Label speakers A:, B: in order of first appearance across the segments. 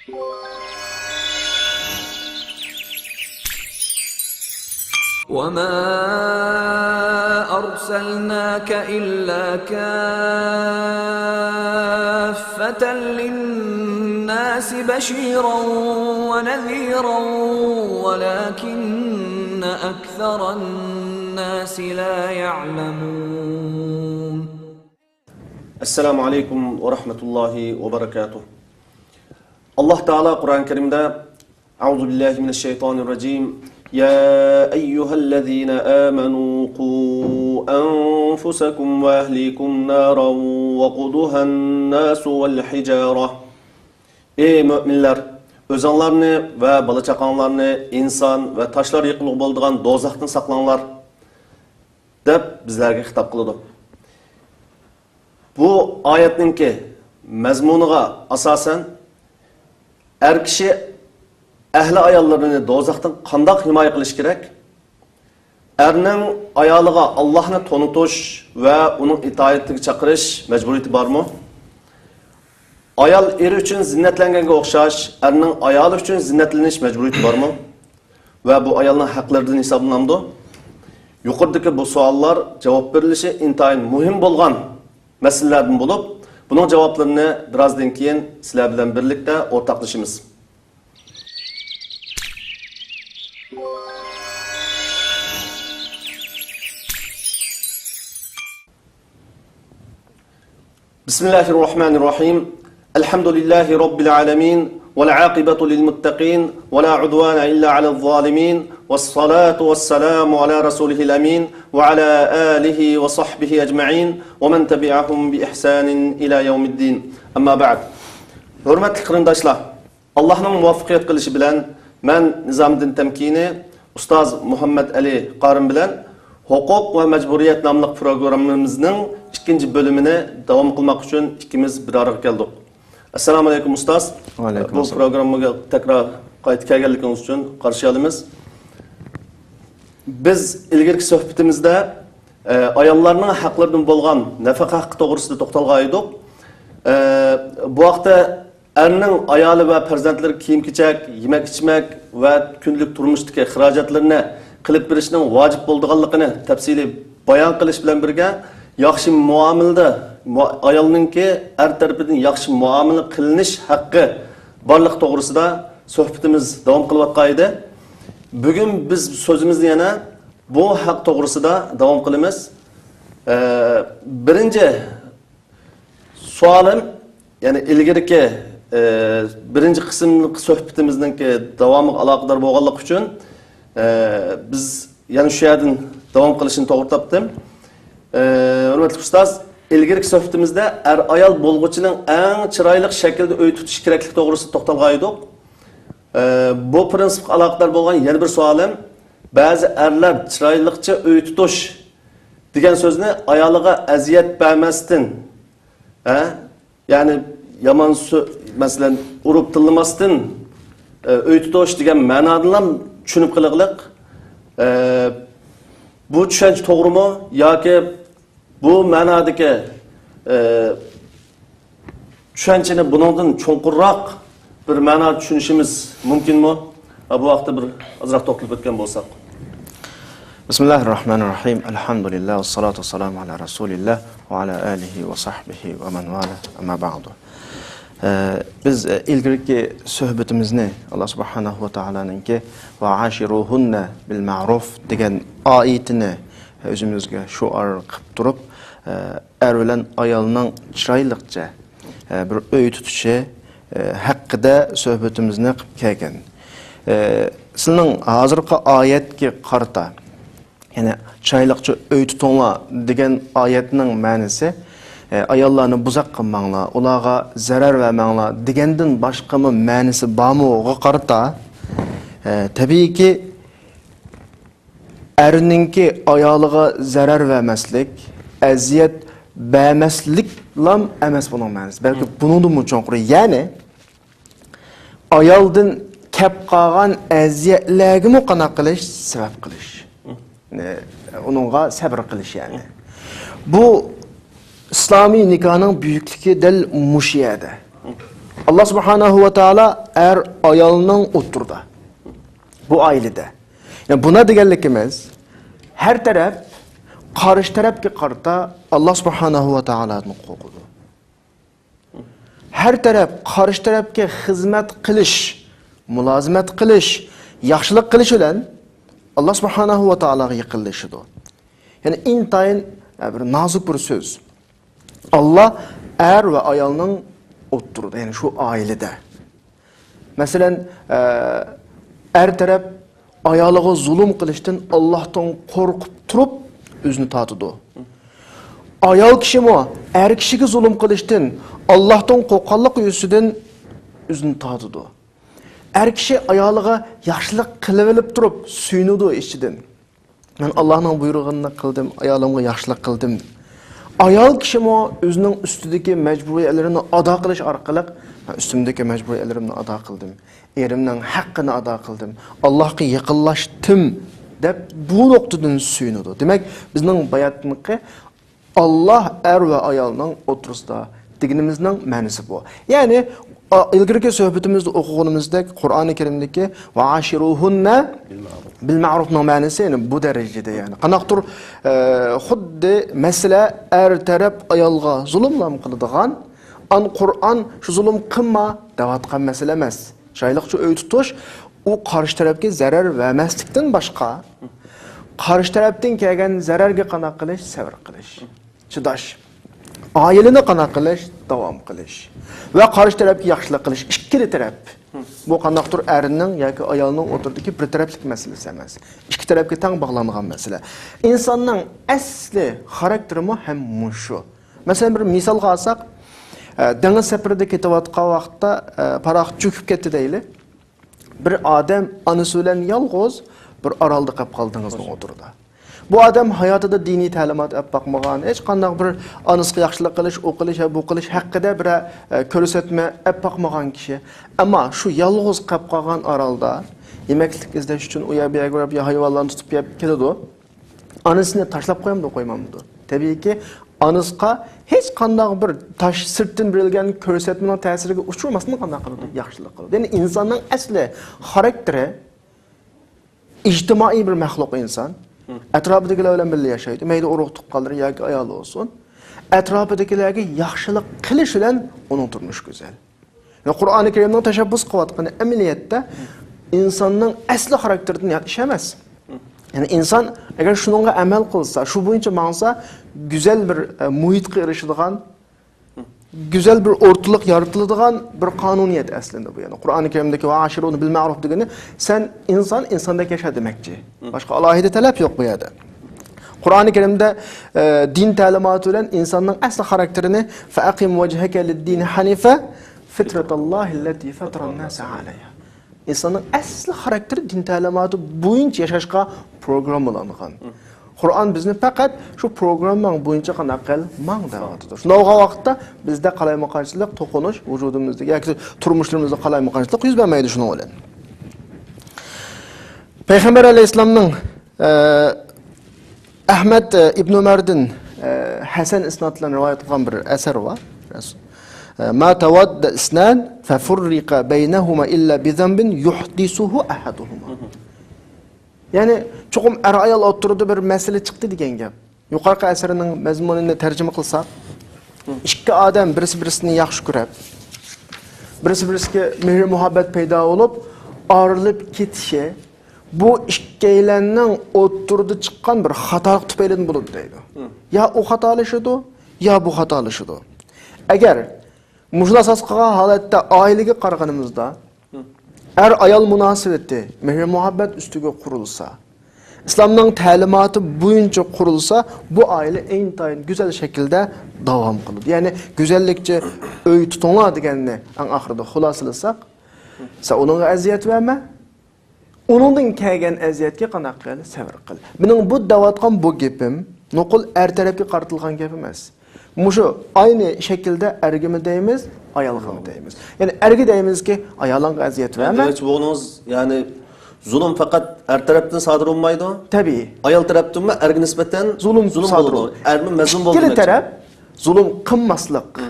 A: وَمَا أَرْسَلْنَاكَ إِلَّا كَافَّةً لِلنَّاسِ بَشِيرًا وَنَذِيرًا وَلَكِنَّ أَكْثَرَ النَّاسِ لَا يَعْلَمُونَ.
B: Assalamu alaikum wa rahmatullahi wa barakatuh. Allah Ta'ala Kur'an-ı Kerim'de Euzu billahi mineşşeytanirracim. Ya eyyühellezine amenu qu enfusakum ve ehlikum naran ve quduhan nasu vel hicara. Ey müminler, özanlarını ve balaçaqanlarını insan ve taşlar yıqılığı bolduğan dozaqdan saqlanlar deb bizlerge hitap qılıdı. Bu ayetninki mazmuniga asasen er kishi ahli ayollarini dozaqdan qanday himoya qilish kerak? Erning ayoliga Allohni tonitish va uning itoatiga chaqirish majburiyati bormi? Ayol eri uchun zinnatlanganga o'xshash, erning ayoli uchun zinnatlanish majburiyati bormi? Va bu ayolning haqlaridan hisoblanamdi? Yuqoridagi bu savollar javob berilishi intayin muhim bo'lgan meselelerden bulup, bunun cevaplarını birazdan keyin sizler bilen birlikte ortaklaşımız. Bismillahirrahmanirrahim. Elhamdülillahi Rabbil alemin. والعاقبة للمتقين ولا عدوان إلا على الظالمين والصلاة والسلام على رسوله الأمين وعلى آله وصحبه أجمعين ومن تبعهم بإحسان إلى يوم الدين أما بعد hürmetli kırındaşlar Allah'ın muvaffakiyet kılışı bilen ben Nizamdin Temkini Ustaz Muhammed Ali Qarın bilen Hukuk ve Mecburiyet namlıq programımızın ikinci bölümüne devam kılmak için ikimiz bir araya geldik. Assalamu alaikum Ustaz. Bu programga tekrar qaytib kelganligingiz uchun qarshi olamiz. Biz ilgirki suhbatimizda ayollarning haqlaridan bo'lgan nafaqa haqqi to'g'risida to'xtalgan edik. Bu vaqtda erning ayoli va farzandlari kiyim-kechak, yemak-ichmak va kunlik turmushdagi xarajatlarni qilib berishning vojib bo'lganligini tafsiliy bayon qilish bilan birga yaxshi muomalada ayolninki er tarafidan yaxshi muomala qilinish haqqi borliq to'g'risida suhbatimiz davom qilayotgan edi. Bugun biz so'zimizni yana bu haq to'g'risida davom qilamiz. Birinchi savolim, ya'ni ilgirki birinchi qismlik suhbatimizningki davomiga aloqador bo'lganlik uchun biz yana shu yerdan davom qilishni to'g'ri topdim. Hurmatli ustoz, ilgirki suhbatimizda er ayol bo'lg'uchining eng chiroyli shaklda uy tutish kerakligi to'g'risida to'xtalgan edik. Bu prinsipga aloqador bo'lgan yana bir savolim, ba'zi erlar chiroyliqcha uy tutish degan so'zni ayoliga aziyat bermasdan, ya'ni yomon masalan urib tilmasdan uy tutish degan ma'nodan tushunib qiliqliq. Bu tushuncha to'g'rimi yoki bu ma'nodagi tushunchani bundan cho'nqurroq bir ma'no tushunishimiz mumkinmi? Bu vaqtda bir ozroq to'xtalib o'tgan bo'lsak.
C: Bismillahirrahmanirrahim. Elhamdülillah ve salatu vesselamu ala Resulillah ve ala alihi ve sahbihi ve men vala amma ba'du. Biz ilgirki suhbatimizni Allah subhanahu ve ta'alanınki ve ashiruhunna bil ma'ruf degan oyatini o'zimizga shuar qilib turib, er bilan ayolning chiroyliqcha bir uy tutishi haqida suhbatimizni qilib kelgan. Sizning hozirgi oyatga qarata, ya'ni chiroyliqcha uy tutinglar degan oyatning ma'nosi ayollarni buzoq qilmanglar, ularga zarar vermanglar degandan boshqami ma'nosi bormi-ga qarata, tabiiyki erninki ayoliga zarar vermeslik, eziyet vermeslik lam emas bunun ma'nosi. Belki bunun da cho'nquri. Yani ayoldan kep qolgan eziyetlarga muqana qilish, sabab qilish. Onunğa sabr qilish yani. Bu İslami nikahın büyüklüğü del muşiyede. Allah subhanahu wa ta'ala er ayolning o'tirdi. Bu ailede. Yani buna deganligimiz her taraf qarshi tarafga qarata Allah subhanahu wa ta'ala'ni qo'ydi. Her taraf qarshi tarafga xizmat qilish, mulozimat qilish, yaxshilik qilish bilan Allah subhanahu wa ta'alaga yaqinlashidi. Yani intayin bir nazik bir söz. Allah er ve ayolning o'tirdi, yani şu ailede. Mesela er taraf ayoliga zulm qilishdan Allohdan qo'rqib turib o'zini tatidi. Ayol kishi mo er kishiga zulm qilishdan Allohdan qo'rqqanlik yusidan o'zini tatidi. Er kishi ayoliga yaxshilik qilib olib turib suyunadi ichidan. Men Allohning buyrug'ini qildim, ayolimga yaxshilik qildim. Ayol kishi mo o'zining ustidagi majburiyatlarini ado qilish orqali üstümdeki mecburiyetlerimni ado qildim. Erimning haqqini ado qildim. Allohga yaqinlashdim deb bu nuqtadan suyunadi. Demak, bizning bayatımızda Allah er ve ayolning o'tirisida deganimizning ma'nosi bu. Ya'ni ilgirki suhbatimizda o'qiganimizda Qur'oni Karimdagi va ashiruhunna bil ma'rufning ma'nosi yani bu darajada yani. Qanaqdir xuddi masala er taraf ayolga zulmlam qiladigan an Qur'on şu zulm qilma devatgan mesele emas. Şaylıqçı öy tutuş o qarşı tarafga zarar vermeslikten başqa qarşı tarafdan kelgan zararga qanaq qilish, sabr qilish, chidash, oilani qanaq qilish, davom qilish va qarşı tarafga yaxshilik qilish ikkili taraf. Bu qanaqdir erning yoki ayolning o'tirdagi bir taraflik masalasi emas. Ikki tarafga teng bog'langan masala. İnsanning asli xarakteri ham mushu. Masalan bir misolga olsak, dengiz seferinde ketayotgan vaqtda paraq cho'kib ketdi deyli. Bir odam anasi bilan yolg'iz bir orolda qolib qoldingizning o'tirdi. Bu odam hayotida diniy ta'limot olib boqmagan, hech qanday bir anasiga yaxshilik qilish, o'qilish, bu qilish haqida bir ko'rsatma olib boqmagan kishi. Ammo shu yolg'iz qolib qolgan orolda yemaklik izlash uchun u yerga hayvonlarni tutib keladi. Anasini tashlab qo'yamdi, qo'ymamdi. Tabiiyki anasqa hech qanday bir tash sirtdan berilgan ko'rsatmaning ta'siriga uchramasdan qanday qiladi, yaxshilik qiladi. Ya'ni insonning asli xarakteri ijtimoiy bir maxluq inson. Atrofidagilar bilan birga yashaydi. Mayli urug' tuqqanlar yoki ayol bo'lsin. Atrofidagilarga yaxshilik qilish bilan uning turmushi go'zal. Va Qur'oni Karimning tashabbus qilayotgan amaliyotda insonning asli xarakteridan ish emas. Yani insan eğer şununla amel kılsa, şu boyunca mansa güzel bir muhitga erişidigan, güzel bir ortalık yaratıldığan bir kanuniyet aslında bu yani. Kur'an-ı Kerim'deki ve aşirunu bil ma'ruf degeni sen insandaki yaşa demekçi. Başka alahide talep yok bu yerde. Kur'an-ı Kerim'de din talimatı ile insanın asli karakterini فَاَقِمْ وَجْهَكَ لِلدِّينِ حَنِفَ فِتْرَةَ اللّٰهِ الَّتِي فَتْرَ النَّاسَ عَلَيْهَا. İnsanın asli karakteri din talimatı boyunca yaşashqa programlangan. Qur'on bizni faqat şu programning boyunca qanday qil mang da'vatıdır. Shunday vaqtda bizda qalaymuqanchilik, to'qinish vujudimizda yoki turmushlarimizda qalaymuqanchilik yuz bermaydi shuning bilan. Payg'ambar alayhisolamning Ahmad ibn Umardan Hasan isnad bilan rivoyat qilgan bir asar bor. ما تود اثنان ففرق بينهما إلا بذنب يحدثه أحدهما. Yani çoğum er ayol oturdu bir mesele çıktı degan gap. Yuqorqi asarning mazmunini tarjima qilsak, ikki odam birisi-birisini yaxshi ko'rib, birisi-birisiga mehr muhabbat paydo bo'lib, ayrılib ketishi bu ikkilarning oturdu chiqqan bir xatolik tufayli bo'ladi deydi. Ya o xatolashidi, ya bu xatolashidi. Agar Muşla asasqagan holatda oilaga qaraganimizda er ayol munosabati mehr muhabbat ustiga qurilsa, islomning ta'limoti bo'yicha qurilsa, bu oila intayin go'zal shaklda davom qiladi. Ya'ni go'zallikcha uy tutinglar deganni eng oxirida xulosalasak, sen unga aziyat berma, uningdan kelgan aziyatga qanaq qil, sabr qil. Mening bu davatgan bu gapim nuqul er tarafga qaratilgan gap emas. Muşu aynı şekilde ergi mi deyimiz, ayalga mı deyimiz? Yani ergi deyimiz ki ayalanga aziyet verme.
B: Evet, bunuz yani zulüm fakat er taraftan sadır olmaydı.
C: Tabii.
B: Ayal taraftan mı ergi nispeten
C: zulüm sadır
B: oldu. Ermi mezun oldu.
C: İkili taraf zulüm kılmaslık,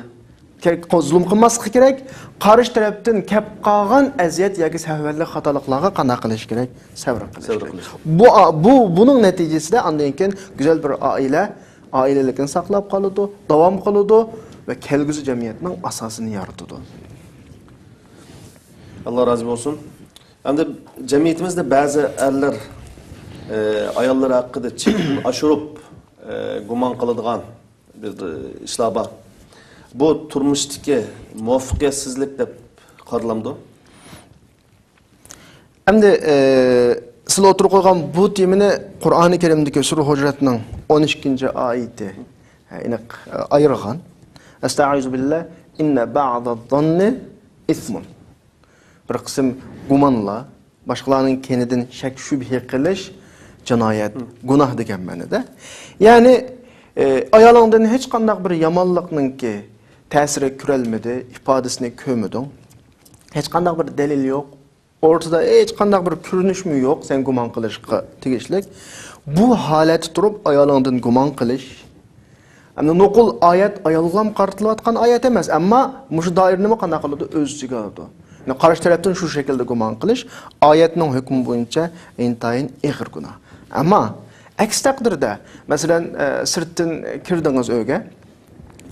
C: zulm qilmaslik kerak, qarshi tarafdan kelib qolgan aziyat yoki savvallik xatoliklarga qana qilish kerak, sabr qilish. Buning natijasida undan keyin go'zal bir oilalikni saqlab qoladi, davom qiladi va kelgusi jamiyatning asosini yaratadi.
B: Allah razı olsun. Endi cemiyetimizde bazı erler ayollar hakkında çekin aşırıp guman kılıdığan bir işler var. Bu turmuştaki muvaffakiyatsizlik deb qaralamdı.
C: Endi sizlar o'tirib qo'ygan bu temini Qur'oni Karimdagi Sura Hujratning 12-oyati aniq ayirgan. Estaizu billah inna ba'daz-zanni ismun. Bir qism gumonlar, boshqalarning kenidan shak shubha qilish jinoyat, gunoh degan ma'noda. Ya'ni ayolingdan hech qanday bir yomonlikninki ta'siri ko'ralmadi, ifodasini ko'rmading. Hech qanday bir dalil yo'q. Ortada hech qanday bir ko'rinishmi yo'q, sen gumon qilishga tegishlik. Bu holat turib ayolingdan gumon qilish. Ammo nuqul oyat ayolga ham qaratilayotgan oyat emas, ammo mush doirani qanday qiladi o'ziga oladi. Yani qarshi tarafdan shu shaklda gumon qilish oyatning hukmi bo'yicha intayin ig'ir gunoh. Ammo aks taqdirda, masalan, sirtdan kirdingiz uyga,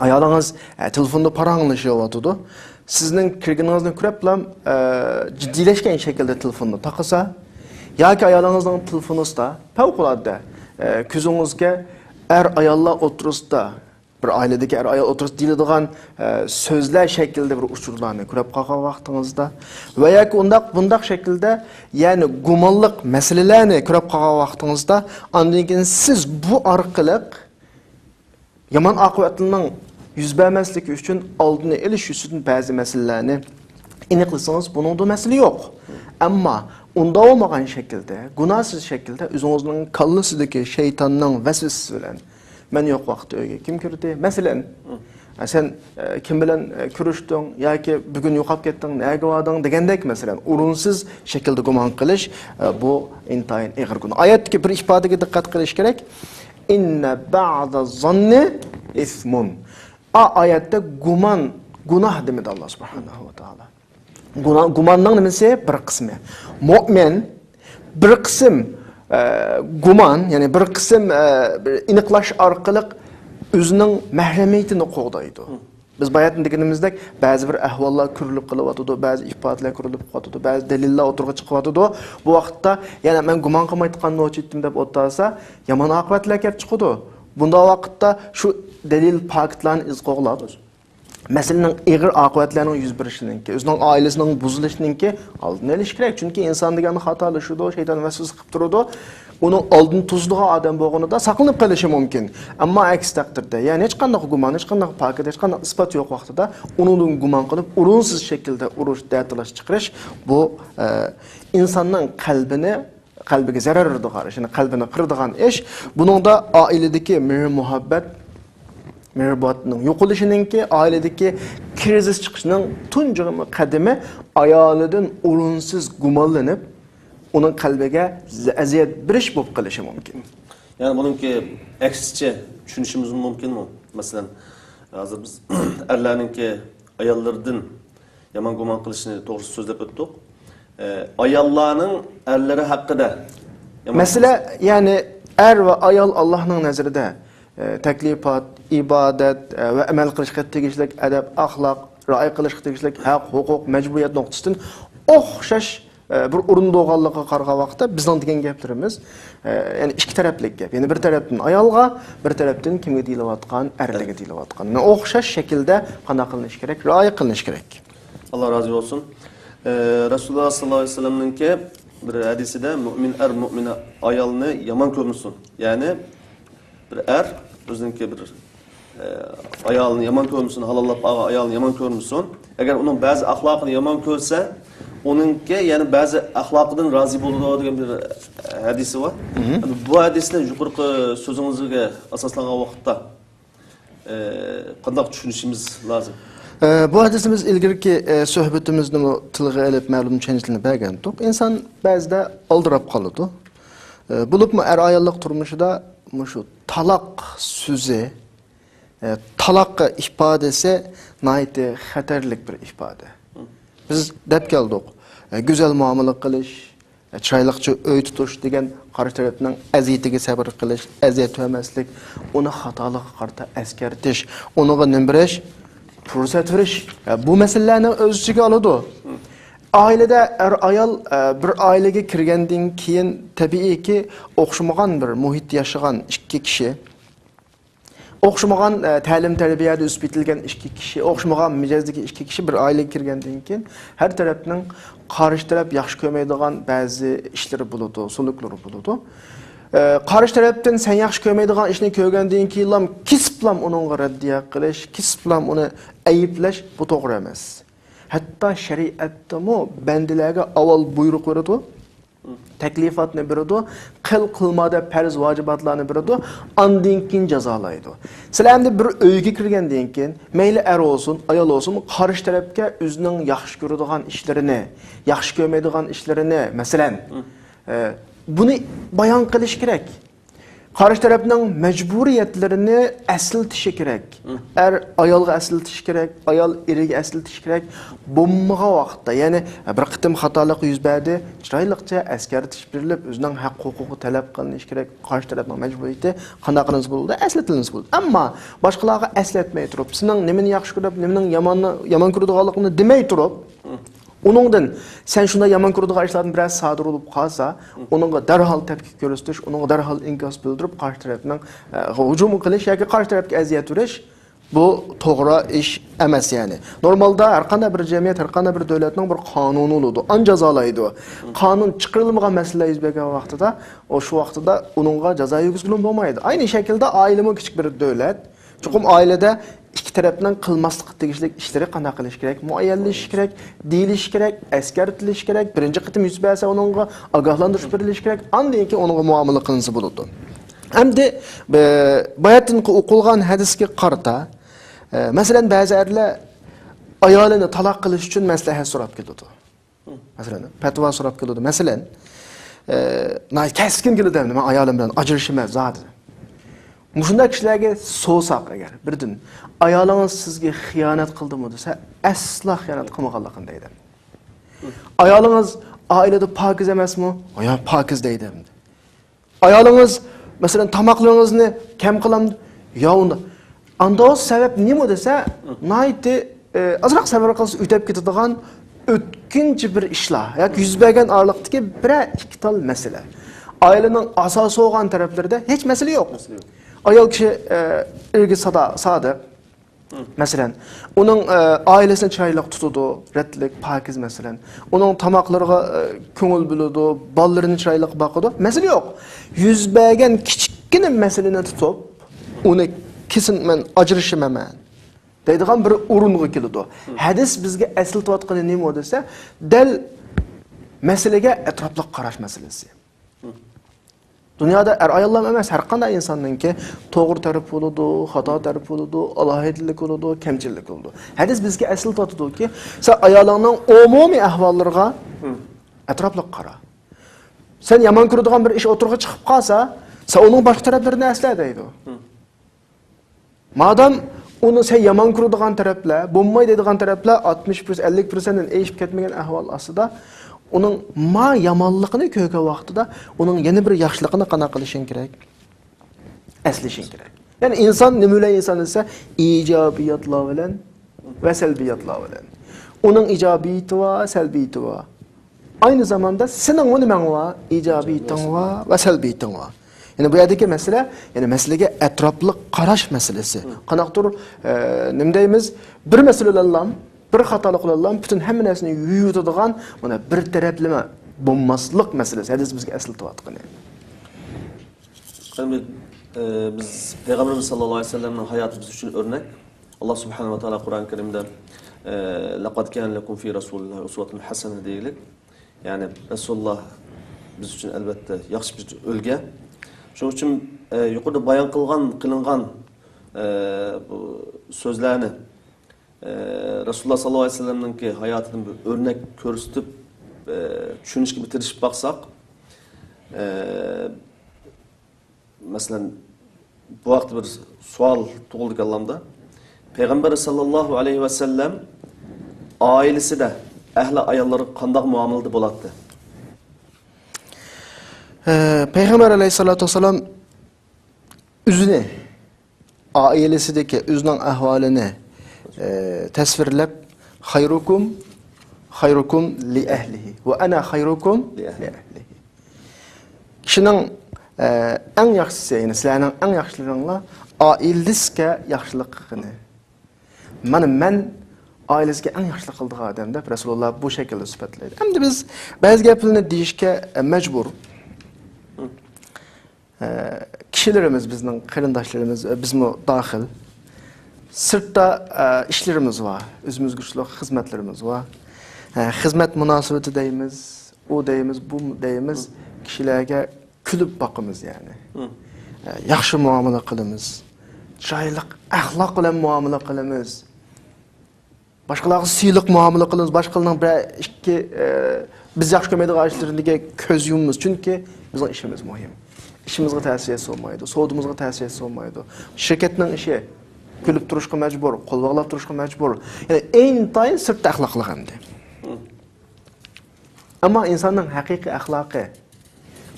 C: ayolingiz telefonda paranglashayotdi. Sizning kirganingizni ko'rib bilan jiddiylashgan shaklda telefonni taqasa yoki ayolingizning telefonida favqulodda ko'zingizga ayollar o'tirisida bir oiladagi ayol o'tirisida deyiladigan so'zlar shaklida bir uchurlarni ko'rib qolgan vaqtingizda va yoki bundaq shaklda ya'ni gumonliq masalalarni ko'rib qolgan vaqtingizda undan keyin siz bu orqali yomon oqibatlarning yuz bermasligi uchun oldini olish uchun ba'zi masalalarni aniqlasangiz buningda masala yo'q. Ammo unda olmagan shaklda, gunohsiz shaklda o'zingizning kallasidagi shaytonning vasvasasi bilan men yo'q vaqtda uyga kim kirdi? Masalan, sen kim bilan ko'rishding yoki bugun yo'qolib ketding, nega bording degandek masalan, o'rinsiz shaklda gumon qilish bu intayin og'ir gunoh. Oyatdagi bir ifodaga diqqat qilish kerak. Inna ba'daz-zanni ismun. Oyatda gunoh demadi Alloh subhanahu va taolo. Gumonning nimasi? Bir qismi. Mu'min bir qism gumon, ya'ni bir qism aniqlash orqali o'zining mahramiyatini qo'g'daydi. Biz bayatın deganimizdek ba'zi bir ahvollar ko'rilib qilyotdi, ba'zi ifodalar ko'rilib qo'yadi, ba'zi dalillar o'tirg'i chiqyotdi. Bu vaqtda yana men gumon qilmayotganni o'chitdim deb o'tasa, yomon oqibatlar kelib chiqadi. Bunda vaqtda shu dalil faktlarni iz qo'g'ladi. Meselenin ağır oqibatlarning yuz berishininki, o'zining oilasining buzilishininki oldini olish kerak. Chunki inson degan xatolashidi, shayton vasvasa qilib turadi. Uni oldin tuzdigan odam bo'lganida saqlanib qolishi mumkin. Ammo aks taqdirda, ya'ni hech qanday gumon, hech qanday pakat, hech qanday isbot yo'q vaqtida uni gumon qilib, o'rinsiz shaklda urush, da'tlash chiqarish bu insonning qalbiga zarar beradigan, qalbini qiradigan ish. Buningda oiladagi mehr-muhabbat Merbatning yo'qilishininki oiladagi krizis chiqishining tunji qadami ayolidan o'rinsiz gumonlanib, uning qalbiga aziyat berish bo'lib qilishi mumkin.
B: Yani bununki aksicha tushunishimiz mumkinmi? Masalan, hozir biz erlarninki ayollardan yomon gumon qilishini to'g'ri so'zlab o'tdik. Ayollarning erlari haqida
C: masala, ya'ni er va ayol Allohning nazarida taklifat, ibadat ve amel qilishga tegishli adab, axloq, rioya qilishga tegishli haq, huquq, majburiyat nuqtasidan o'xshash bir o'rinda bo'lganligiga qaragan vaqtda bizning degan gaplarimiz ya'ni ikki tarafli gap. Ya'ni bir tarafdan ayolga, bir tarafdan kimga deyilayotgan, erlarga deyilayotgan. O'xshash shaklda qanday qilinish kerak, rioya qilinish kerak.
B: Allah razı olsun. Rasulullah sallallahu aleyhi ve sellem'ninki bir hadisida mu'mina ayolni yomon ko'rmasin. Ya'ni bir o'ziniki bir ayolni yomon ko'rmasin, halollab olgan ayolni yomon ko'rmasin. Agar uning ba'zi axloqini yomon ko'rsa, uningga yana ba'zi axloqidan rozi bo'ladi degan bir hadisi bor. Bu hadisni yuqorqi so'zingizga asoslangan vaqtda qanday tushunishimiz lozim?
C: Bu hadisimiz ilgirki suhbatimizni tilga olib ma'lum tushunishni bergandik. İnson ba'zida oldirab qoladi. Bulupmu er ayollik turmuşida şu talak sözü talaqqa ifodasi nihoyatda xatarlik bir ifoda. Biz deb keldik. Go'zal muomala qilish, chiroyliqcha uy tutish degan qarshi tarafning aziyatiga sabr qilish, aziyat vermaslik, uni xatolikqa qarta eskartish, uniga nima berish, fursat berish. Bu masalalarni o'z ichiga oladi. Ailada ayol bir ailəyə kirgandan keyin tabiiyki o'xshamagan bir muhit yashagan ikki kishi, o'xshamagan ta'lim tarbiyada o'sib yetilgan ikki kishi, o'xshamagan mijozdagi ikki kishi bir ailəyə kirgandan keyin har tarafning qarshi taraf yaxshi ko'rmaydigan ba'zi ishlari bo'ladi, suluklari bo'ladi. Qarshi tarafdan sen yaxshi ko'rmaydigan ishni ko'rgandan keyin kisblam uningga raddiya qilish, kisblam uni ayiblash bu to'g'ri emas. Hatta şeriatda bendilerge aval buyruk verdi, teklifat berdi, qilmada farz vacibatlarni berdi, andin keyin jazolaydi. Sizlar bir uyga kirgandan keyin mayli er olsun, ayol olsun, qarshi tarafga o'zining yaxshi ko'radigan ishlarini, yaxshi ko'rmaydigan ishlarini, masalan, buni bayon qilish kerak. Qarshi tarafning majburiyatlarini aslatishi kerak. Ayolga aslatishi kerak, ayol eriga aslatishi kerak. Bo'lmagan vaqtda, ya'ni bir qitim xatolik yuz berdi, chiroyliqcha askartish berilib, o'zining haq-huquqi talab qilinishi kerak. Qarshi tarafning majburiyati qanday qilinsa bo'ladi, aslatilsa bo'ladi. Ammo boshqalarga aslatmay turib, sizning nimani yaxshi ko'rib, nimaning yomon ko'radiganligini demay turib, Onundan sen şunda yaman kurduğu işlerden biraz sadır olup kalsa, onunla derhal tepki gösteriş, onunla derhal inkaz bildirip karşı tarafından hücum kılış ya ki karşı tarafki eziyet veriş, bu doğru iş emas yani. Normalde her qanday bir cemiyet, her qanday bir devletning bir kanunu olurdu, an jazalaydı. Kanun çıkarılmagan mesele yüz bergan vaqtida, o şu vaqtida onunla jaza yürgizilib bo'lmaydi. Aynı şekilde ailemin küçük bir devlet, chuqum ailede iki tarafdan qilmaslik tegishlik ishlari qanday qilish kerak, muayyanlashish kerak, deyilish kerak, eskartilish kerak, birinchi qitim yuz bersa onunla ogohlantirish berilish kerak, andan keyin onunla muomala qilinsa bo'ladi. Hamda bayatdan o'qilgan hadisga qarata, masalan ba'zi erlar ayolini taloq qilish uchun maslahat so'rab keladi. Masalan, fatvo so'rab keladi. Masalan, keskin keladi, men ayolim bilan ajrashim zot. Muşunda kişilerge soğusak eğer birden ayolunuz sizge xiyanat kıldımı dese asla xiyanat kılmaganlıqını deydi. Ayolunuz ailede pakiz emas mı? Ya pakiz deydi. Ayolunuz mesela tamaklarınızı kem kılamdı? Ya onda. Anda o sebep neymi dese naiti azraq sabır qılsa ötep ketadigan ötkinci bir işler. Yani yüz bergen ağırlıqdaki bir iki tal mesele. Ailenin asası olan taraflarda hiç mesele yok. Ayol kişi ilgi sadık. Mesela onun ailesine çaylık tutudu, retlik, pakiz mesela. Onun tamaklarına köngül buludu, ballarını çaylık bakıdı. Mesele yok. Yüz bergen kiçikkine meseleni tutup, onu kesin men ajrışım hemen. Deydiğen bir urunğa kelidi. Hadis bizge asıl tuvatqını neymi o dese, del meselege etraflı qarash meselesi. Dünyada ayollar emas, her qanday insonninki to'g'ri taraf bo'ladi, xato taraf bo'ladi, alohidlik bo'ladi, kamchilik bo'ladi. Hadis bizga asl totidiki, sen ayolingning umumiy ahvollariga atrofli qara. Sen yomon ko'radigan bir ish o'tirg'i chiqib qolsa, sen uning boshqa taraflarini asla deydi. Madam uni sen yomon ko'radigan taraflar, bo'lmaydi deydigan taraflar 60%, 50%dan eshib ketmagan ahvol ostida onun yamanlığını ko'rgan vaqtida onun yana bir yaxshiligini qana qilishing kerak, aslishing kerak. Yani inson nima inson esa ijobiyatlar bilan va salbiyatlar bilan. Onun ijobiyati va salbiyati va. Aynı zamanda sening nimang va ijobiyating va va salbiyating va. Yani bu yerdeki mesele, yani meselege etraflı qarash meselesi. Qanaqdir nima deymiz? Bir meselelerle bir xatoliklardan bütün hamma narsani yuyutadigan mana bir taraflama bo'lmaslik masalasi hadis bizga asl tuvatqani.
B: Biz Peygamberimiz sallallohu alayhi vasallamning hayoti biz uchun o'rnak. Alloh subhanahu va taolo Qur'on Karimda laqad kana lakum fi rasulillahi uswatun hasana deylik. Yani Rasululloh biz uchun albatta yaxshi bir ulgu. Shuning uchun yuqorida bayon qilingan bu so'zlarni Rasulullah sallallahu aleyhi ve sellem'ninki hayatını bir örnek körüstüp düşünüşki bitirişip baksak mesela bu vakti bir sual tug'ildi kallamda. Payg'ambar sallallohu alayhi va sallam oilasida ahli ayollari qanday muomalada bo'ladi?
C: Payg'ambar alayhisolatu vasallam o'zini ailesidagi o'zining ahvolini tasvirlab xayrukum li ahlihi va ana xayrukum li ahlihi. Kishining eng yaxshisi, ya'ni sizlarning eng yaxshilaringlar oilangizga yaxshilik qilgani. Men ailesiga eng yaxshilik qildigan odam deb Rasululloh bu shaklda sifatlaydi. Endi biz ba'zi gaplarni deyishga majbur. Kişilerimiz, bizning qarindoshlarimiz, bizmi dahil sirtda ishlarimiz var, o'zimiz güçlü xizmatlarimiz var. Xizmat munosabati deymiz, o deymiz, bu deymiz, kishilarga kulib boqamiz yani. Yaxshi muomala qilamiz. Chiroyli axloq bilan muomala qilamiz. Boshqalarga siyliq muomala qilamiz, boshqalarning bir ikki biz yaxshi ko'rmaydigan ishlariga ko'z yumamiz, chunki bizning ishimiz muhim. İşimizga ta'sir etolmaydi, savdomizga ta'sir etolmaydi. Şirketning ishi kulib turishga majbur, qo'l bog'lab turishga majbur. Ya'ni intayin sirtda axloqli hamdi. Ammo insonning haqiqiy axloqi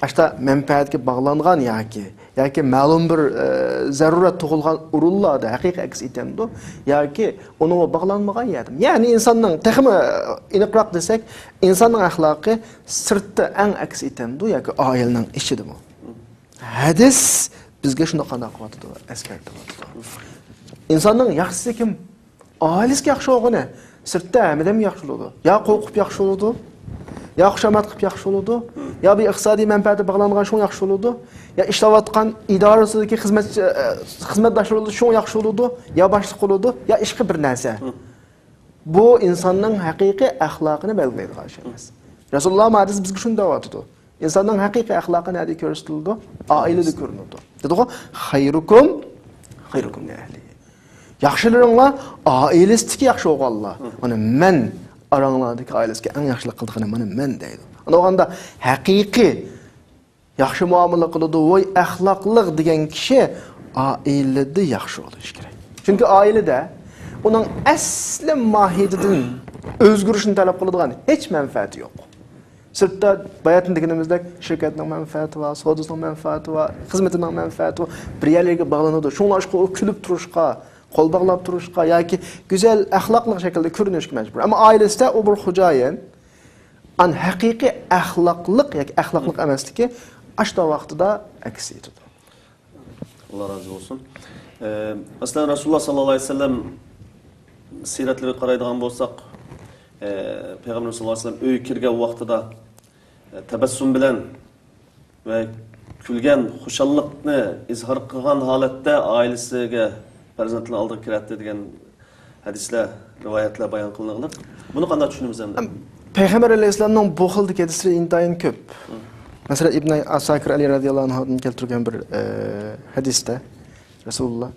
C: ashta manfaatga bog'langan yoki ma'lum bir zarurat tug'ilgan urullarda haqiqiy aks etamdi yoki unga bog'lanmagan yedim. Ya'ni insonning texmi aniqroq desak, insonning axloqi sirtda eng aks etamdi yoki oilaning ishidimi? Hadis bizga shuni qanday qilyapti, eskartyapti. İnsanning yaxshisi kim? Oilasiga yaxshi o'g'ini, sirtda hamdam yaxshi bo'ladi. Ya qo'rqib yaxshi bo'ladi, ya xushomat qilib yaxshi bo'ladi, ya bir iqtisodiy manfaati bog'langan shun yaxshi bo'ladi, ya ishlayotgan idorasidagi xizmatdoshlari shun yaxshi bo'ladi, ya boshliq bo'ladi, ya ishqi bir narsa. Bu insonning haqiqiy axloqini belgilaydigan ish emas. Rasululloh hadis bizga shuni deyapti. İnsanın haqiqiy axloqi nerede ko'rsatildi? Oilada ko'rinadi. Dedi-ku, xayrukum li ahlihi. Yaxshilaringlar oilasidagi yaxshi o'g'illar. Mana men aranglardagi oilasiga eng yaxshilik qildigani mana men deydi. Ana o'g'anda haqiqiy yaxshi muomala qiladi, voy axloqliq degan kishi oilada yaxshi bo'lishi kerak. Chunki oilada uning asli mohiyatidan o'zgarishni talab qiladigan hech manfaati yo'q. Sirtda bayatın deganimizda şirketning manfaati va, savdosining manfaati va, xizmatining manfaati va bir yerlarga bog'lanadi. Shunlashqa u kulib turishga, qo'l bog'lab turishga yoki go'zal axloqli shaklda ko'rinishga majbur. Ammo oilasida u bir xo'jayin an haqiqiy axloqliq yoki axloqliq emasligi ashta vaqtida aks etadi.
B: Alloh razı olsun. Masalan Rasululloh sallallohu alayhi vasallam siratlariga qaraydigan bo'lsak, Peygamber sallallahu aleyhi ve sellem öy kirgan vaqtida tabassum bilan ve kulgan xushalliqni izhor qilgan holatda oilasiga farzandlarni oldiga kiradi degan hadislar, rivoyatlar bayon qilingan. Buni qanday tushunamiz endi?
C: Payg'ambar alayhisolamning bu xildagi hadislari intayin ko'p. Masalan Ibn Asakir Ali radhiyallohu anhudan keltirgan bir hadisda Rasululloh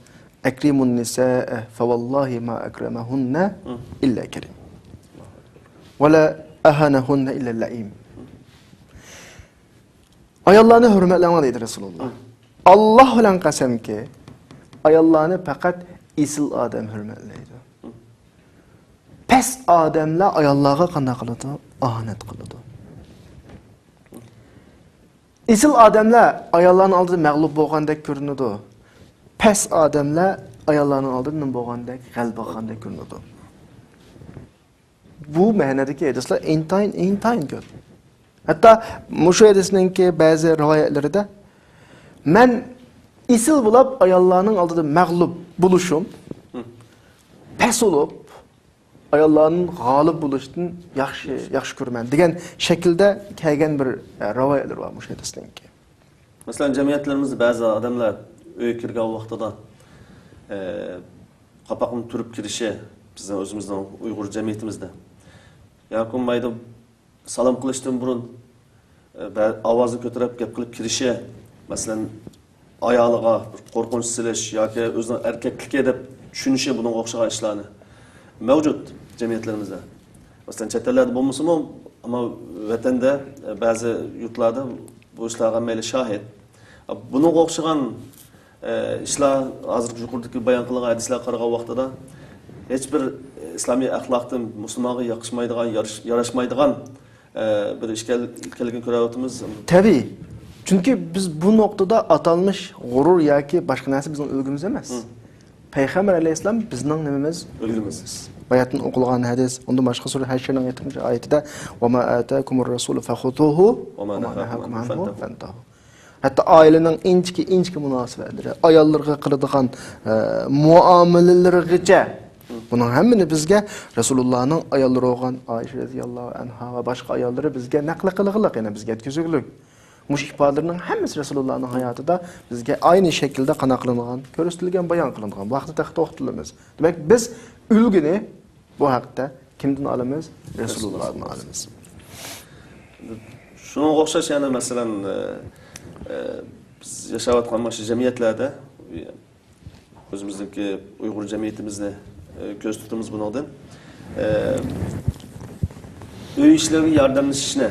C: akrimun nisaa fa vallahi ma akramahunna illa karim. ولا أهانهن إلا اللئيم. Ayollarni hurmatlagan deydi Rasululloh. Alloh bilan qasamki, ayollarni faqat esil odam hurmatlaydi. Past odamlar ayollarga qanday qiladi? Ahonat qiladi. Esil odamlar ayollarning oldida mag'lub bo'lgandek ko'rinadi. Past odamlar ayollarning oldida nima bo'lgandek g'alaba qilgandek ko'rinadi. Bu ma'nodagi hadislar intayin ko'p. Hatto mushu hadisninki ba'zi rivoyatlarida men isil bo'lib ayollarning oldida mag'lub bo'lishim, past bo'lib ayollarning g'olib bo'lishdan yaxshi ko'raman degan shaklda kelgan bir rivoyatlar bor mushu hadisninki.
B: Masalan, jamiyatlarimizda ba'zi odamlar uy kirgan vaqtida qapaqni turib kirishi bizning o'zimizning Uyg'ur jamiyatimizda yoki mayda salom qilishdan burun ovozni ko'tarib gap qilib kirishi, masalan ayoliga qo'rqinch silish yoki o'zining erkakligi deb tushunishi bunga o'xshagan ishlarni mavjud jamiyatlarimizda. Masalan chet ellarda bo'lmasa-mu, ammo vatanda ba'zi yurtlarda bu ishlarga mayli shohid. Bunga o'xshagan ishlar hozir yuqoridagi bayon qilingan hadislar qaragan vaqtida hech bir islomiy axloqdan musulmonga yoqishmaydigan, yarashmaydigan bir ishga kelgan ko'ryapmiz.
C: Tabii. Çünkü biz bu noktada atalmış gurur yoki boshqa narsa bizning o'lgimiz emas. Payg'ambar alayhissalom bizning nimamiz?
B: O'lgimiz.
C: Bayatın o'qilgan hadis, unda boshqa sura Haşrning 70-oyatida "Va ma ataakumur rasulu fakhutuhu va ma nahakum anhu fantahu." Hatta ailenin inchki munosabatlari, ayollarga qiladigan muomalalargacha bunun hammini bizga Rasulullahning ayollari bo'lgan Aisha radhiyallohu anha va boshqa ayollari bizga naql qilganlar, yana bizga yetkazuglik. Mush ifodalarning hammasi Rasulullahning hayotida bizga aynı şekilde qanaqlangan, ko'rsatilgan, bayon qilingan vaqtida o'qitilamiz. Demak, biz ulguni bu haqda kimdan olamiz? Rasulullahdan olamiz.
B: Shunga o'xshash yana masalan biz yashayotgan mana shu jamiyatlarda o'zimizniki Uyg'ur jamiyatimizni ko'z tutamiz bundan. Uy ishlariga yordamlashishni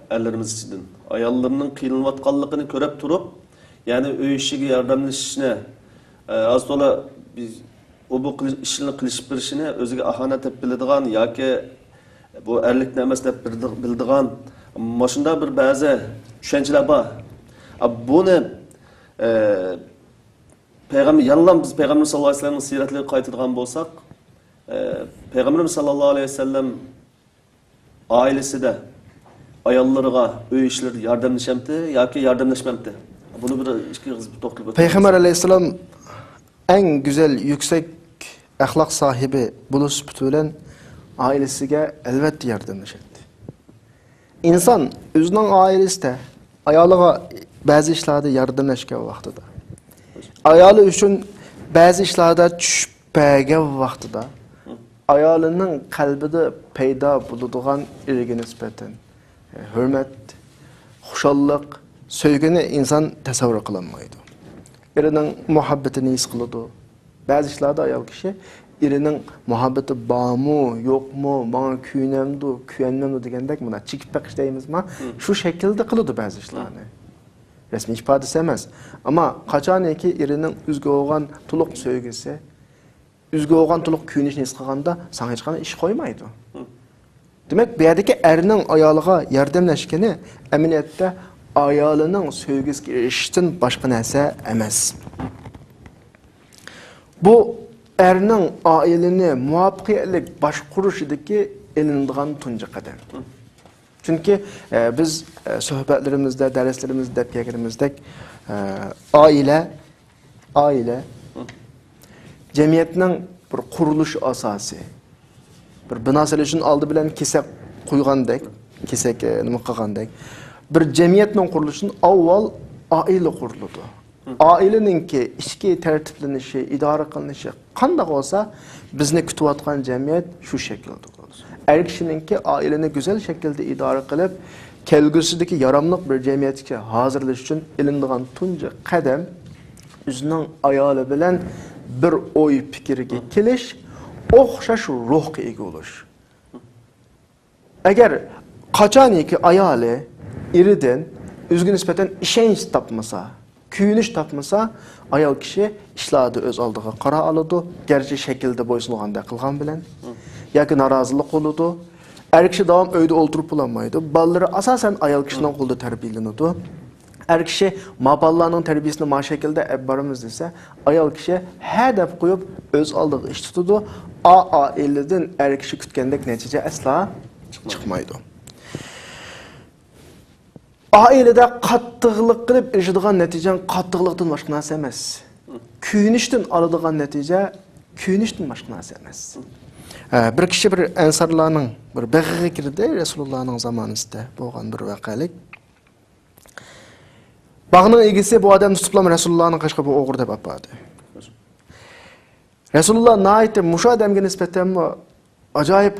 B: erlerimiz için ayollarının kıyılmatkallıkını görüp durup yani öy işine yardımlaşışını az dola biz o bu işini kılışıp birişine özüge ahanet hep bildiğin ya ki bu erlik nemesine bildiğin başında bir bazı düşünceler var. Bunu Peygamber yanılan biz Peygamber sallallahu aleyhi ve sellem'in siretleri kayıtlıgan bolsak Peygamber sallallahu aleyhi ve sellem ailesi de ayollarga öy işleri yardımlaşamdı yoki yardımlaşmamdı. Bunu bir ikki kız bir to'xtalib o'tamiz.
C: Peygamber aleyhisselam en güzel, yüksek ahlak sahibi buluş bilen ailesiga elbette yardımlaşdı. İnsan özünün ailesinde ayalıga bazı işlerde yardımlaşgan vaqtida, ayalı üçün bazı işlerde tushpagan vaqtida, ayolının qalbida paydo bo'ladigan iriga nisbatan hürmet, xushallik, sevgini insan tasavvur qilolmaydi. Erining muhabbetini his qiladi. Ba'zi ishlarda ayol kishi erining muhabbeti bormi, yo'qmi, menga kuyunamdi, kuyunamdi degandek buna chekib baqish deymizmi? Shu shaklda qiladi ba'zi ishlarni. Rasmiy ifodasi emas. Ammo qachonki erining o'ziga bo'lgan to'liq sevgisi, o'ziga bo'lgan to'liq kuyunishni his qilganda, sana hech qanday ish qo'ymaydi. Demek bu yerdeki erinin ayalığa yardımlaşkeni eminiyette ayalının sevgisi eriştin başka neyse emez. Bu erinin aileni muvaffakiyetlik başkuruşudaki elindiğin tuncu kadem. Çünkü biz sohbetlerimizde, derslerimizde, peygirimizde aile cemiyetinin bir kuruluş asası. Bir binasal üçün aldı bilen kesek koygandek, kesek nima qilgandek. Bir cemiyetning qurilishini avval aile quriladi. Aileninki ichki tartiblanishi, idora qilinishi qanday bo'lsa, bizni kutayotgan jamiyat shu shaklda bo'ladi. Er kishininki aileni güzel şekilde idora qilib, kelgusidagi yaramliq bir jamiyatga hozirlash uchun ilindigan tunji qadam o'zining ayoli bilan bir o'y fikriga kelish, o'xshash ruhga ega bo'lish. Agar qachoniki ayoli eridan o'ziga nisbatan ishonch topmasa, kuyunish topmasa, ayol kishi ishlarni o'z oldiga qara oladi, garchi shaklda bo'ysunganda qilgan bilan yoki norozilik qiladi. Er kishi davom uyda o'ltirib bo'lmaydi. Balları asosan ayol kishining qo'lida tarbiyalanadi. Er kishi maballarning tarbiyasini ma shaklda olib boramiz desa, ayol kishi ha deb qo'yib o'z oldiga ish tutadi. Ailedan er kishi kutgandek natija asla chiqmaydi. Ailede qattiqlik qilib erishadigan natija qattiqlikdan boshqa narsa emas. Kuyunishdan oladigan natija kuyunishdan boshqa narsa emas. Bir kishi bir ansarlarning bir bag'iga kirdi, Rasulullahning zamonasida bo'lgan bir voqelik. Bag'ning egisi bu odam tutib Rasulullahning qashqa bu o'g'ir deb apadi. Rasulullah nayt musha odamga nisbatan ajoyib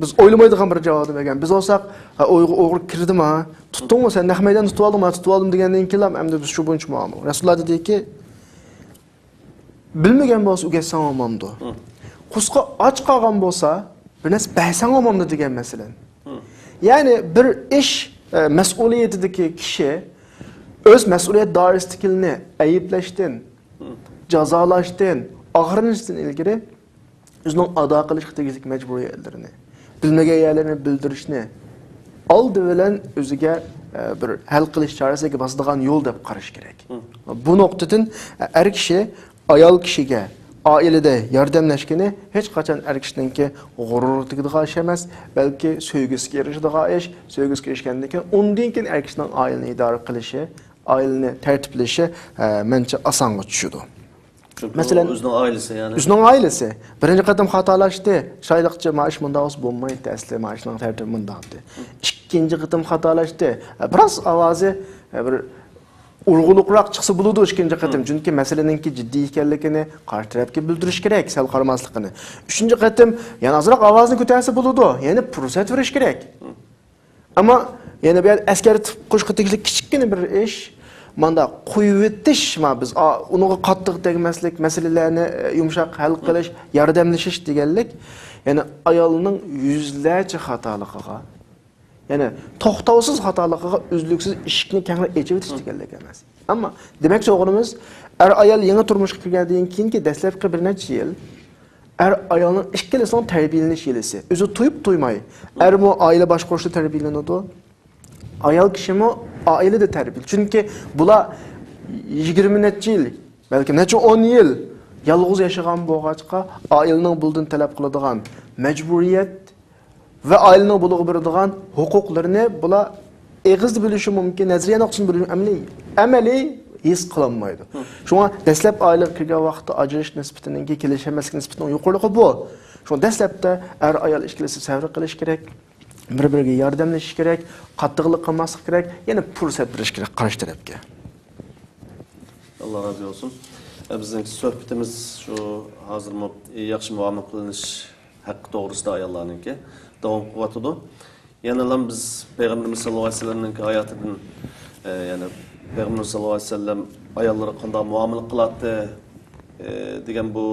C: biz o'ylamaydigan bir javob bergan. Biz olsak o'g'ir kirdimi? Tutdingmi sen? Nahmaydan tutib oldim degandan keyin endi biz shu bo'yicha muomala. Rasululloh dediki, bilmagan bo'lsa o'gasan olmamdi. Qusqa och qolgan bo'lsa, bir narsa baysan olmamdi degan masalan. Ya'ni bir ish mas'uliyatidagi kishi öz mas'uliyat doirasidagini ayblashdan, jazolashdan, og'rinishdan ilgari o'zining ado qilishga tegishli majburiyatlarini, bilmagan yerlarni bildirishni oldi bilan o'ziga bir hal qilish chorasiga bosadigan yo'l deb qarash kerak. Bu nuqtadan er kishi ayol kishiga oilada yordamlashgani hech qachon er kishiningki g'urur tegadigan ish emas, balki sevgisiga erishadigan ish, sevgisiga erishgandan keyin undan keyin er kishining oilani idora qilishi, oilani tartiblashi mencha osonga tushadi.
B: Mesela o'zining oilasi yani.
C: O'zining oilasi birinchi qadam xatolashdi. Shayliqcha maosh bundoq bo'lmaydi, asli maoshning tartibi bundoqdi. Ikkinchi qadam xatolashdi. Biroz ovozi bir urg'uluqroq chiqsa bo'ladi ikkinchi qadam. Chunki masalaninki jiddiy ekanligini qarshi tarafga bildirish kerak, sal qaramasligini. Uchinchi qadam yana ozroq ovozni ko'tarsa bo'ladi. Ya'ni fursat berish kerak. Ammo yana bir askar qo'shqa tegishli kichikgina bir ish manda qo'yib o'tish, biz unuga qattiq tegmaslik, masalalarni yumshoq hal qilish, yordamlashish deganlik, ya'ni ayolning yuzlarcha xatoligiga, ya'ni to'xtovsiz xatoligiga uzluksiz eshikni kenglar ochib o'tish deganlik emas. Ammo demakchi o'g'limiz ayol yangi turmushga kirgandan keyingi dastlabki bir necha yil ayolning ikkilasining tarbiyalanish yilisi. O'zi to'yib to'ymay, mu oila boshqarishda tarbiyalanadi. Ayol kishimi ailede terbiye. Çünkü bula 20 neçe yıl, belki neçe 10 yıl yalğız yaşagan boğaçqa ailenin bulduğunu talep kıladigan mecburiyet ve ailenin buluğu beradigan hukuklarını bula eğizli bilişi mümkün, nezriye noktasını bilişi ameli his kılanmaydı. Şuna deslep aile kirgen vaqtda ajrış nisbetinin ki kelişemezlik nisbetinin yukarılığı bu. Şuna deslепte ayol işkilisi sevri kılış gerek. Bir-biriga yordamlashish kerak, qattiqlik qilmaslik kerak, yana fursat berish kerak qarshi tarafga.
B: Allah razı olsun. Bizning suhbatimiz shu hozir yaxshi muomala qilinish haqqi to'g'risida ayollarningki davom qilyotdi. Yana biz Payg'ambarimiz sollallohu alayhi vasallamning hayotidan, ya'ni Payg'ambarimiz sollallohu alayhi vasallam ayollarga qanday muomala qiladi degan bu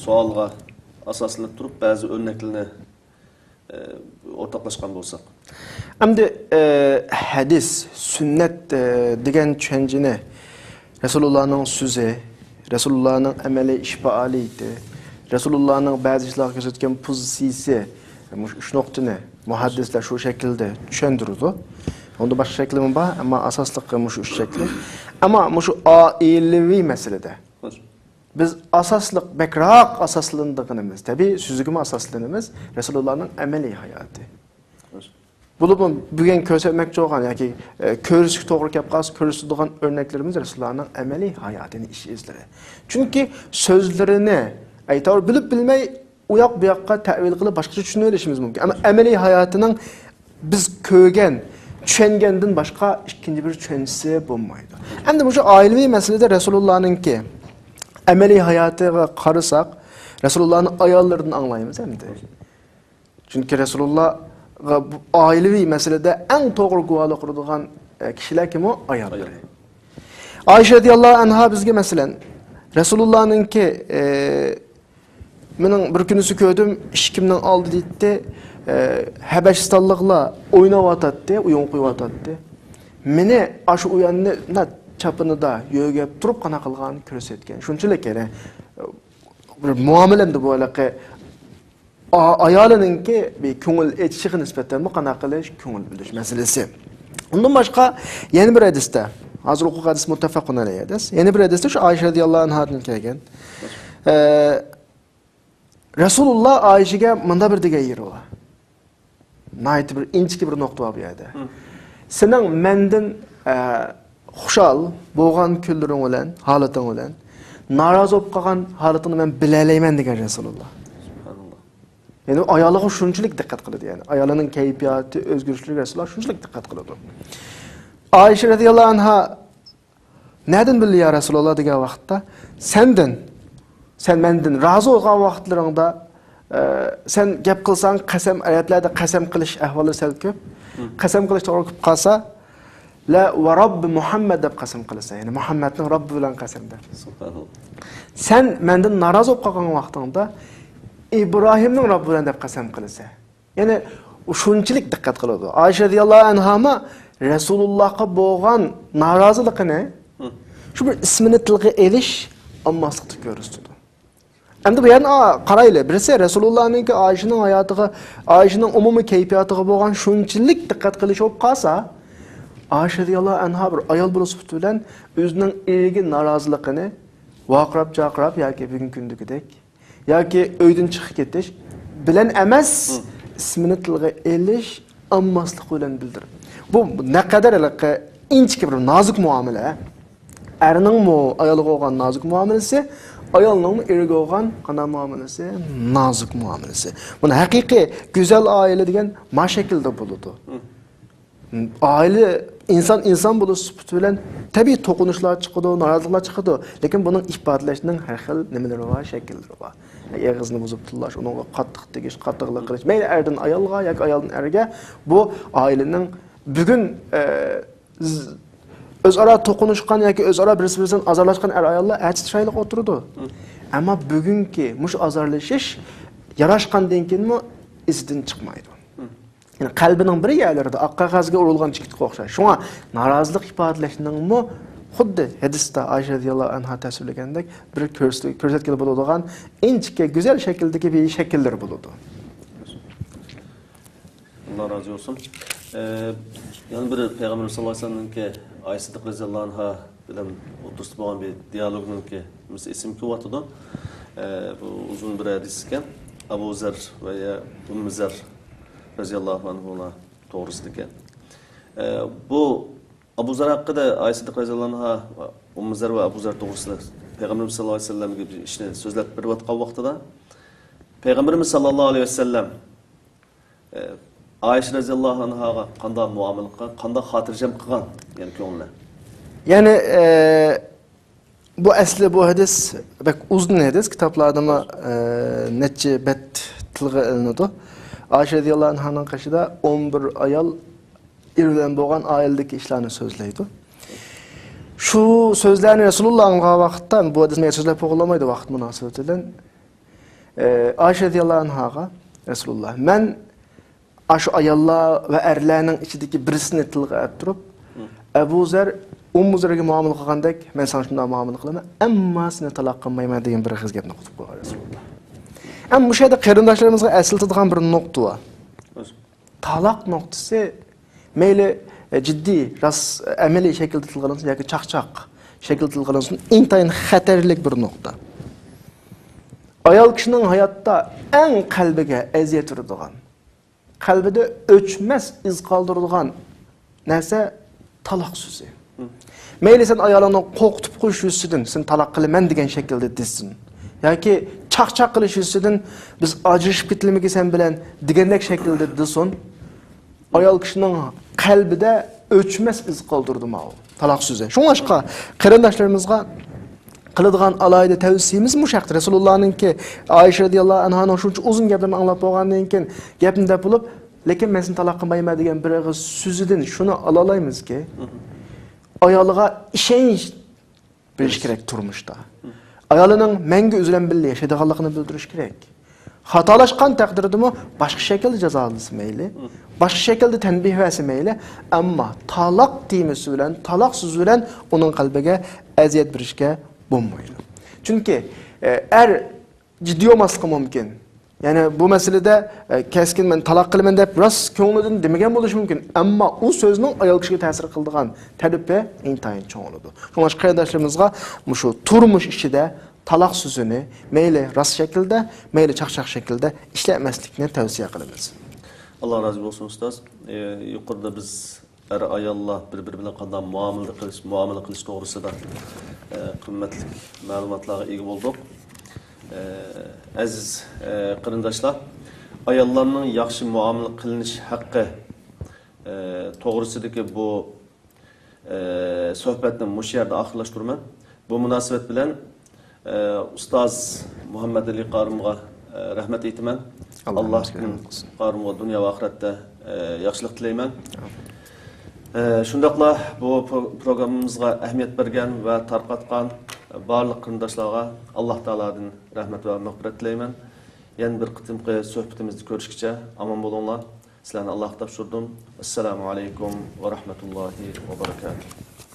B: savolga asoslanib turib ba'zi o'rnaklarni ortaklaşkan bolsak.
C: Endi hadis, sünnet degan tushunchani Resulullah'ning so'zi, Resulullah'ning amali ish faoliyati, Resulullah'ning ba'zi ishlarga ko'rsatgan pozitsiyasi, shu nuqtani muhaddislar shu shaklda tushuntirdi. Unda boshqa shakli bor, ammo asosliqi shu shakli. Ammo shu oilaviy masalada biz asaslık, bekrak asaslandığımız, tabi süzgüme asaslandığımız Resulullah'ın ameli hayatı. Bulup bugün kösetmekçi olan, yani körüsü doğru yapqaz, körüsü doğan örneklerimiz Resulullah'ın ameli hayatını iş izleri. Çünkü sözlerini, ayetler bilip bilmeyi uyak bir yakka tevil kılıp başka düşünüyoruz mümkün. Ama ameli hayatının biz kögen, düşengenden başka ikinci bir düşüncesi bulmaydı. Hem de bu şu ailevi meselede Resulullah'ın ki, ameli hayatıga qarasak, Resulullah'ın ayollarını anlayımız hem de. Çünkü Resulullah ailevi meselede en doğru guvalı kurduğun kişiler kim o? Ayolları. Ayşe radiyallahu anha bizge mesela Resulullah'ın ki benim bir günüsü gördüm, işkimden aldı deydi, Habeşistanlıkla oynavatatdı, uyun kuyvatatdı. Mene aşı uyanını çapını da yögep turup kana kılgan körsetken. Şunçılık yani bir muamelemde bu alaka ayalının ki bir köngül etişiği nispeten bu kana kılış köngül biliş meselesi. Ondan başka yeni bir hadiste, hazır hukuk hadis muttefakun aleyh hadis. Yeni bir hadiste şu Ayşe radiyallahu anh'ın kelgen. Resulullah Ayşe'ge manda bir dige yeri ola. Nayet bir inçki bir nokta var bu yerde. Senin menden Xuşal bo'lgan kunlaring bilan, holating bilan narozi bo'lib qolgan holatini men bilalayman degan Rasululloh. Subhanalloh. Ya'ni ayoliga shunchalik diqqat qiladi, ya'ni ayolining kayfiyati, o'zgarishlariga Rasululloh shunchalik diqqat qiladi. Ayşe radhiyallohu anha nereden bildi ya Rasululloh degan vaqtda sen mendan rozi bo'lgan vaqtlaringda sen gap qilsang qasam oyatlarda qasam qilish ahvoli sal ko'p. Qasam qilish to'g'ri kelib qolsa la va Rabb Muhammad deb qasam qilsa, ya'ni Muhammadning Robbi bilan qasam deb. Subhanalloh. Sen mendan narozi bo'lib qolgan vaqtingda İbrahimning Robbi bilan deb qasam qilsa. Ya'ni u shunchalik diqqat qiladi. Ayşe radhiyallohu anha Resulullah'a bo'lgan noroziligini shu bir ismini tilga elish ammaslikda ko'rsatdi. Endi bu yerni qarayli, birisi Resulullah'ningki Ayşe'ning hayotiga, Ayşe'ning umumiy kayfiyatiga bo'lgan shunchalik diqqat qilish bo'lib qolsa, Ayşe radhiyallohu anha bir ayol bo'lib bilan o'zining eriga noroziligini vaqirab-chaqirab yoki bugungi kundagidek yoki uydan chiqib ketish bilan emas, ismini tilga elish ammaslik bilan bildirib. Bu naqadar inchki bir nozik muomala. Erning ayolga bo'lgan nozik muomalasi, ayolning eriga bo'lgan qanday muomalasi, nozik muomalasi. Buni haqiqiy go'zal oila degan ma shaklda bo'ladi. Aile inson bo'lish sifati bilan tabiiy to'qinishlar chiqadi, noroziliklar chiqadi, lekin buning ifodalashining har xil nimalari va shakllari bor. Eg'izni buzib tillash, unga qattiq tegish, qattiqlik qilish, mayli erdan ayolga yoki ayoldan erga, bu oilaning bugun o'zaro to'qinishgan yoki o'zaro bir-biridan azorlashgan ayollar achchiqlik o'tirdi. Ammo bugungi mush azorlashish yarashgandan keyinmi izidan chiqmaydi. Yani qalbining bir yerlarida oq qog'ozga urilgan chigitga o'xshash. Shunga norozilik ifodalashning xuddi hadisda Ayşe radhiyallohu anha tasvirlagandek bir ko'rsatgan bo'ladigan inchki go'zal shakldagi bir shakllar bo'ladi.
B: Allah razı olsun. Yani bir Peygamber sallallahu aleyhi ve sellem'inki Ayşe radhiyallohu anha bilan o'tirib bo'lgan bir dialogningki isim ko'rsatildi. Bu uzun bir hadis ekan. Abu Zar va Ummu Zar radhiyallohu anhular to'g'risida. Bu Abu Zar haqida Ayşe radhiyallohu anha, Ummu Zar va Abu Zar to'g'risida Peygamberimiz sallallohu alayhi vasallamga bir ishni so'zlab berib o'tgan vaqtida Peygamberimiz sallallohu alayhi vasallam Ayşe radhiyallohu anhaga qanday muomala qilgan, qanday xotirjam qilgan, ya'ni ko'ngilni.
C: Yani bu asli bu hadis bak uzun hadis, kitaplarda neçe bet tilga ilinadi. Ayşe radhiyallohu anhaning qashida 11 ayol irlan bo'lgan oiladagi ishlarni so'zlaydi. Shu so'zlarni Rasulullahning vaqtdan bu hadisni so'zlab qo'llamaydi vaqt munosabati bilan. Ayşe radhiyallohu anhaga Rasulullah men aşu ayollar ve erlerning ichidagi birisini tilga olib turib, Abu Zar Ummu Zarga muomala qilgandek men sana shunday muomala qilaman, ammo seni taloq qilmayman degan bir qiz gapni qutib qo'ygan Rasulullah. Ham bu yerda qarindoshlarimizga eslatadigan bir nuqta bor. Taloq nuqtasi mayli jiddiy, amaliy shaklda tilg'alansin yoki chaqchaq shaklda tilg'alansin, intayin xatarli bir nuqta. Ayol kishining hayotda eng qalbiga aziyat uradigan, qalbida o'chmas iz qoldiradigan narsa taloq so'zi. Mayli sen ayolingni qo'rqitib qo'yish yuzidan sen taloq qilaman degan shaklda desin. Yoki chaqchaq qilish yuzidan biz ajrashib ketilmagi sen bilan degandek shaklda desin. Ayol kishining qalbida o'chmas iz qoldirdi ma u taloq so'zi. Shunga qarindoshlarimizga qiladigan alayda tavsiyamiz mushaqdir. Rasulullahninki Ayşe radhiyallohu anhaning shuncha uzun gaplarni anglab bo'lgandan keyin gapni deb bo'lib, lekin men seni taloq qilmayman degan bir og'iz so'zidan shuni ola olamizki, ayoliga ishonch berish kerak turmushda. Ayolining menga o'zidan birga yashaydiganligini bildirish kerak. Xatolashgan taqdirdami boshqa shaklda jazolasi mayli, boshqa shaklda tanbih bersa mayli, ammo taloq temasi bilan, taloq so'zi bilan uning qalbiga aziyat berishga bo'lmaydi. Chunki jiddiy olmasligi mumkin. Yani bu meselede keskin men taloq qilaman deb rost ko'nglidan demagan bo'lishi mumkin. Ammo u so'zning ayol kishiga ta'sir qildigan ta'rifi intayin cho'ng bo'ladi. Shunga qarindoshlarimizga shu turmush ichida taloq so'zini mayli rost shaklda, mayli chaqchaq shaklda ishlamaslikni tavsiya qilamiz.
B: Allah razı olsun ustoz. Yuqorida biz ayollar bir-biri bilan qanday muomala qilish to'g'risida qimmatli ma'lumotlarga ega bo'ldik. Aziz qarindoshlar, ayollarning yaxshi muomala qilinish haqqi to'g'risidagi bu suhbatni mush yerda oxirlashtirman. Bu munosabat bilan ustoz Muhammad Ali Qorimga rahmat aytaman. Allah Qorimga dunyo va oxiratda yaxshilik tilayman. Shundaqla bu programmamizga ahamiyat bergan va tarqatgan barliq qarindoshlarga Alloh taoladan rahmat va mag'firat tilayman. Yana bir qitimqi suhbatimizni ko'rishgacha omon bo'linglar. Sizlarni Allohga topshirdim. Assalomu alaykum va rahmatullohi va barakatuh.